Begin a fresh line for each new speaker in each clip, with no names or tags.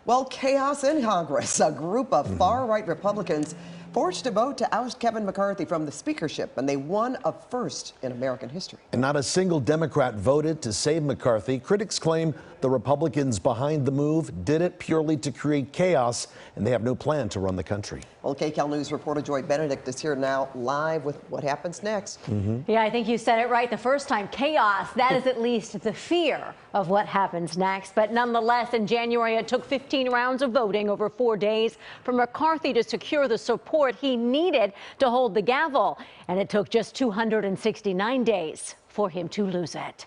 Well, chaos in Congress. A group of far-right Republicans forged a vote to oust Kevin McCarthy from the speakership, and they won a first in American history.
And not a single Democrat voted to save McCarthy. Critics claim the Republicans behind the move did it purely to create chaos, and they have no plan to run the country.
Well, KCAL News reporter Joy Benedict is here now live with what happens next.
Yeah, I think you said it right the first time. Chaos, that is at least the fear of what happens next. But nonetheless, in January, it took 15 rounds of voting over 4 days for McCarthy to secure the support he needed to hold the gavel. And it took just 269 days for him to lose it.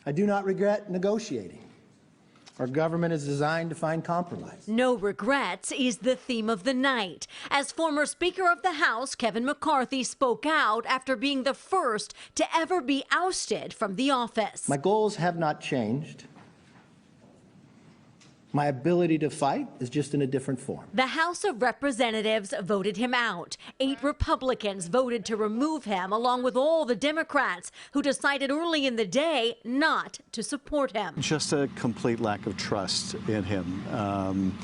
I do not regret negotiating. Our government is designed to find compromise.
No regrets is the theme of the night, as former Speaker of the House Kevin McCarthy spoke out after being the first to ever be ousted from the office.
My goals have not changed. My ability to fight is just in a different form.
The House of Representatives voted him out. 8 Republicans voted to remove him, along with all the Democrats who decided early in the day not to support him.
Just a complete lack of trust in him.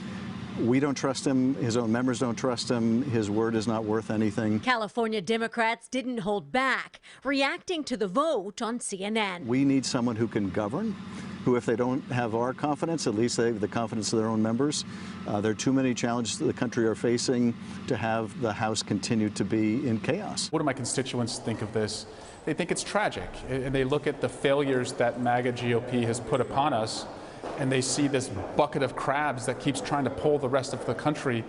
We don't trust him. His own members don't trust him. His word is not worth anything.
California Democrats didn't hold back, reacting to the vote on CNN.
We need someone who can govern, who, if they don't have our confidence, at least they have the confidence of their own members. There are too many challenges that the country are facing to have the House continue to be in chaos.
What do my constituents think of this? They think it's tragic, and they look at the failures that MAGA GOP has put upon us, and they see this bucket of crabs that keeps trying to pull the rest of the country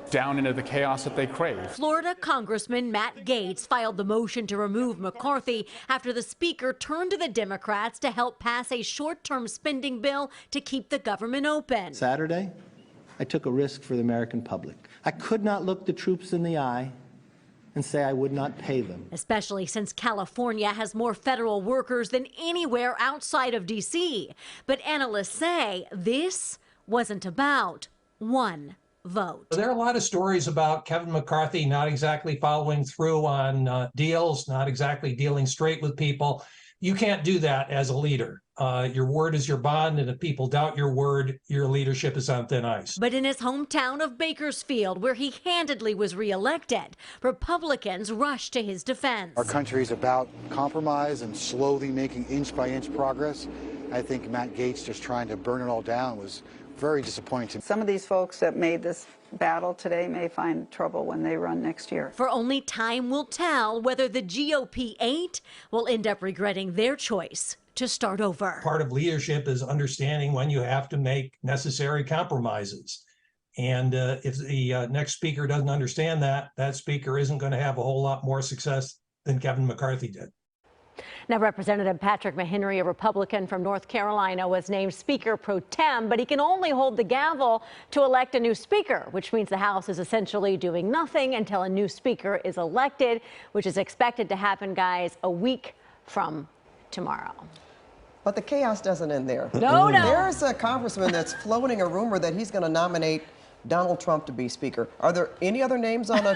down into the chaos that they crave.
Florida Congressman Matt Gaetz filed the motion to remove McCarthy after the Speaker turned to the Democrats to help pass a short-term spending bill to keep the government open.
Saturday, I took a risk for the American public. I could not look the troops in the eye and say I would not pay them.
Especially since California has more federal workers than anywhere outside of D.C. But analysts say this wasn't about one vote.
There are a lot of stories about Kevin McCarthy not exactly following through on deals, not exactly dealing straight with people. You can't do that as a leader. Your word is your bond, and if people doubt your word, your leadership is on thin ice.
But in his hometown of Bakersfield, where he handedly was reelected, Republicans rushed to his defense.
Our country is about compromise and slowly making inch-by-inch progress. I think Matt Gaetz just trying to burn it all down was very disappointing.
Some of these folks that made this battle today may find trouble when they run next year.
For only time will tell whether the GOP 8 will end up regretting their choice to start over.
Part of leadership is understanding when you have to make necessary compromises. And if the next speaker doesn't understand that, that speaker isn't going to have a whole lot more success than Kevin McCarthy did.
Now, Representative Patrick Mahinry, a Republican from North Carolina, was named Speaker pro tem, but he can only hold the gavel to elect a new speaker, which means the House is essentially doing nothing until a new speaker is elected, which is expected to happen, guys, a week from tomorrow.
But the chaos doesn't end there.
No.
There's a congressman that's floating a rumor that he's going to nominate Donald Trump to be speaker. Are there any other names on a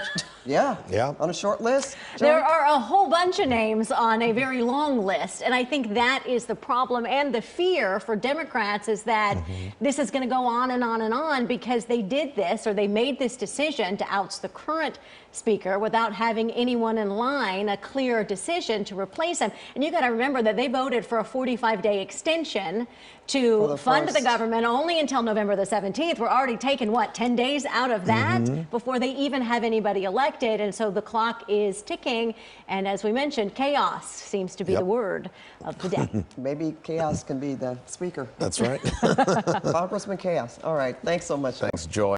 on a short list? Joey?
There are a whole bunch of names on a very long list, and I think that is the problem and the fear for Democrats is that this is going to go on and on and on because they did this, or they made this decision to oust the current speaker without having anyone in line, a clear decision to replace him. And you got to remember that they voted for a 45-day extension to fund the government only until November the 17th. We're already taking, what, 10 days out of that before they even have anybody elected. And so the clock is ticking. And as we mentioned, chaos seems to be the word of the day.
Maybe chaos can be the speaker.
That's right.
Congressman Chaos. All right. Thanks so much.
Thanks, Joy.